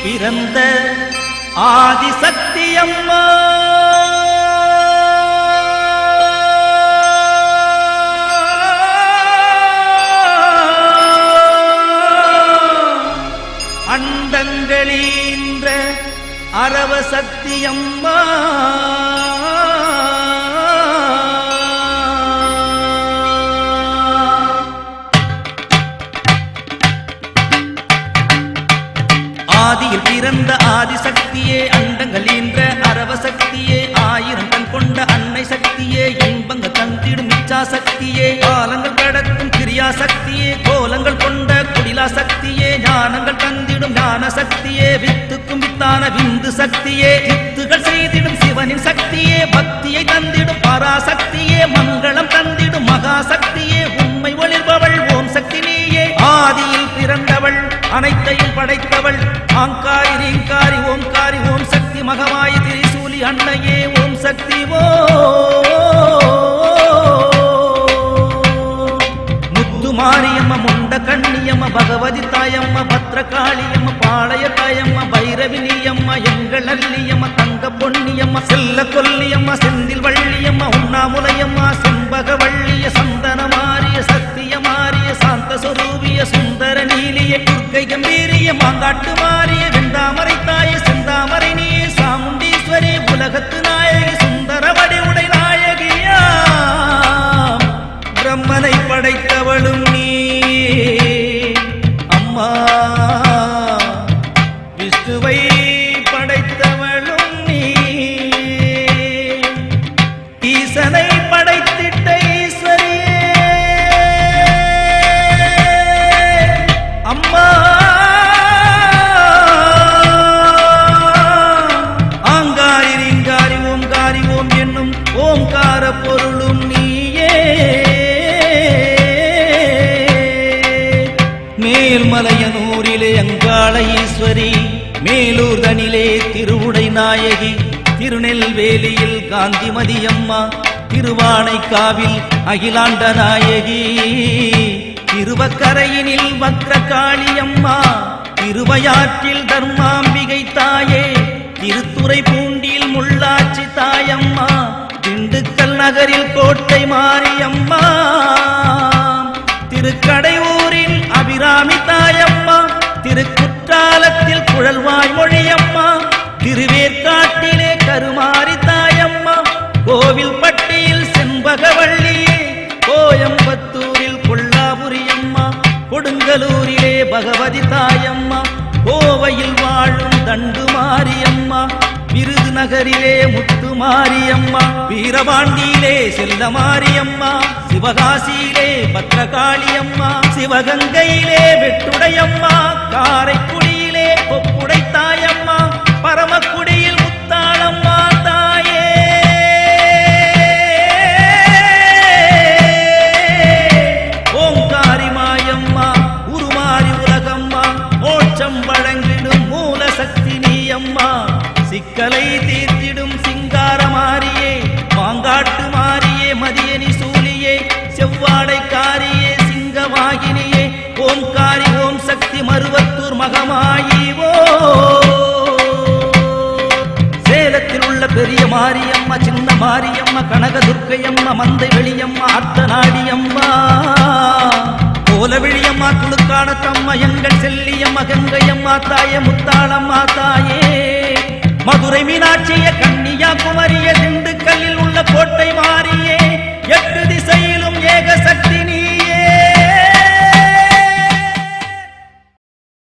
பிறந்த ஆதிசக்தி அம்மா அண்டங்களீன்ற அரவசக்தி அம்மா ஆதியில் பிறந்த ஆதிசக்தியே அண்டங்கள் என்ற அரவசக்தியே ஆயிரம் கண் கொண்ட அன்னை சக்தியே இன்பங்கள் தந்திடும் இச்சா சக்தியே காலங்கள் கடத்தும் கிரியா சக்தியே கோலங்கள் கொண்ட குடிலா சக்தியே ஞானங்கள் தந்திடும் ஞான சக்தியே வித்துக்கும் வித்தான விந்து சக்தியே வித்துகள் செய்திடும் சிவனின் சக்தியே பக்தியை தந்திடும் பராசக்தியே மங்களம் தந்திடும் மகா சக்தியே உண்மை ஒளிர்பவள் ஓம் சக்தி நீயே ஆதியில் பிறந்தவள் அனைத்தையும் படைத்தவள் ஆங்காரி ரீங்காரி ஓம்காரி ஓம் சக்தி மகமாயி திரிசூலி அன்னையே ஓம் சக்தி முத்து மாரியம்ம முண்ட கண்ணியம்ம பகவதி தாயம்ம பத்ரகாளியம்ம பாளைய தாயம்ம பைரவி நீயம்ம எங்கள் அல்லியம்ம தங்க பொன்னியம்ம செல்ல கொல்லியம்ம செந்தில் வள்ளியம்ம உண்ணாமுலையம்மா செம்பக வள்ளிய சந்தன மாறிய சத்திய மாறிய சாந்த சொரூபிய சுந்தர நீலிய துர்க்கை கம்பீரிய மாங்காட்டு மாறிய வெந்தாமரை தாயே செந்தாமரை நீயே சாமுண்டீஸ்வரி உலகத்து நாயகி சுந்தர வடிவுடை நாயகியா பிரம்மனை படைத்தவளும் நீ அம்மா விஷ்ணுவை படைத்தவளும் நீ ஈசனை படைத்திட்ட ஈஸ்வரியே அம்மா ஆங்காரி ரீங்காரி ஓம்காரி ஓம் என்னும் ஓம்கார பொருளும் நீயே மேல்மலையனூரிலே அங்காள ஈஸ்வரி மேலூர் தனிலே திருவுடை நாயகி திருநெல்வேலியில் காந்திமதி அம்மா திருவானைக்காவில் அகிலாண்ட நாயகி திருவக்கரையினில் வக்ரகாளி அம்மா திருவையாற்றில் தர்மாம்பிகை தாயே திருத்துறை பூண்டில் முள்ளாச்சி தாயம்மா திண்டுக்கல் நகரில் கோட்டை மாரியம்மா திருக்கடையூரில் அபிராமி தாயம்மா திருக்குற்றாலத்தில் குழல்வாய் மொழியம்மா திருவேற்காட்டிலே கருமாரி தாயம்மா கோவில்பட்டியில் செண்பகவள்ளியே கோயம்புத்தூரில் கொல்லாபுரியம்மா கொடுங்கலூரிலே பகவதி தாயம்மா கோவையில் வாழும் தண்டு மாரியம்மா விருதுநகரிலே முத்து மாரியம்மா வீரபாண்டியிலே செல்ல மாரியம்மா சிவகாசியிலே பத்ரகாளியம்மா சிவகங்கையிலே வெட்டுடையம்மா காரைக்குடியிலே கொப்புடை தாயம்மா பரமக்குடியில் முத்தாளம்மா தாயே ஓங்காரி மாயம்மா உருமாறி உலகம்மா மோட்சம் வழங்கிடும் மூல சக்தி நீயம்மா சிக்கலை தீர்த்திடும் சிங்கார மாரியே மாங்காட்டு மாரியே மதியனி சூலியே செவ்வாடை காரியே சிங்கவாகினியே ஓம்காரி ஓம் சக்தி மருவத்தூர் மகமாயிவோ சேலத்தில் உள்ள பெரிய மாரியம்மா சின்ன மாரியம்மா கனக துர்க்கையம்மா மந்தை வெளியம்மா அர்த்தநாடியம்மா கோலவிழியம்மா துளுக்கானத்தம்மா எங்கள் செல்லியம்மா கங்கையம்மா தாயே முத்தாளம்மா தாயே மதுரை மீனாட்சிய